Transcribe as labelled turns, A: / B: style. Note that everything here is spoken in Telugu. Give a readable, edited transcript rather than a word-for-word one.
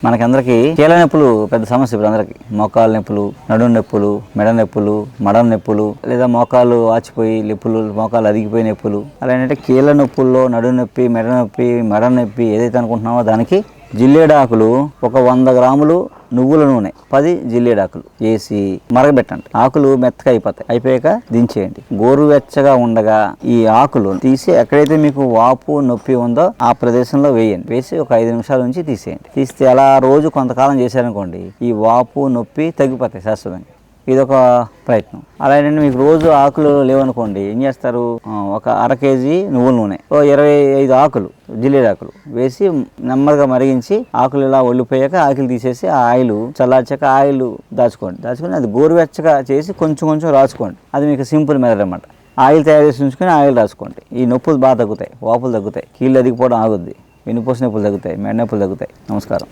A: మనకందరికి కీళ్ళ నొప్పులు పెద్ద సమస్య. ఇప్పుడు అందరికి మోకాలు నొప్పులు, నడుము నొప్పులు, మెడ నొప్పులు, మడం నొప్పులు, లేదా మోకాలు వాచిపోయి నొప్పులు, మోకాలు అరిగిపోయి నొప్పులు. అలా ఏంటంటే కీళ్ళ నొప్పుల్లో నడుము నొప్పి, మెడ నొప్పి, మడ నొప్పి ఏదైతే అనుకుంటున్నామో దానికి జిల్లేడాకులు ఒక 100 గ్రాములు నువ్వుల నూనె 10 జిల్లేడాకులు వేసి మరగబెట్టండి. ఆకులు మెత్తగా అయిపోయాక దించేయండి. గోరువెచ్చగా ఉండగా ఈ ఆకులు తీసి ఎక్కడైతే మీకు వాపు నొప్పి ఉందో ఆ ప్రదేశంలో వేయండి. వేసి ఒక 5 నిమిషాల నుంచి తీసేయండి. తీస్తే అలా రోజు కొంతకాలం చేశారనుకోండి ఈ వాపు నొప్పి తగ్గిపోతాయి శాశ్వతంగా. ఇదొక ప్రయత్నం. అలాగే మీకు రోజు ఆకులు లేవనుకోండి, ఏం చేస్తారు, ఒక 1/2 కేజీ నువ్వుల నూనె, 25 ఆకులు జిల్లేడాకులు వేసి నెమ్మదిగా మరిగించి ఆకులు ఇలా ఒళ్ళిపోయాక ఆకులు తీసేసి ఆ ఆయిల్ చల్లార్చాక ఆయిల్ దాచుకొని అది గోరువెచ్చగా చేసి కొంచెం రాసుకోండి. అది మీకు సింపుల్ మెథడ్ అన్నమాట. ఆయిల్ తయారు చేసి ఉంచుకొని ఆయిల్ రాసుకోండి. ఈ నొప్పులు బాగా తగ్గుతాయి, వాపులు తగ్గుతాయి, కీళ్ళు అదిగిపోవడం ఆగుద్ది, వెన్నుపూస నొప్పులు తగ్గుతాయి, మెడ నొప్పులు తగ్గుతాయి. నమస్కారం.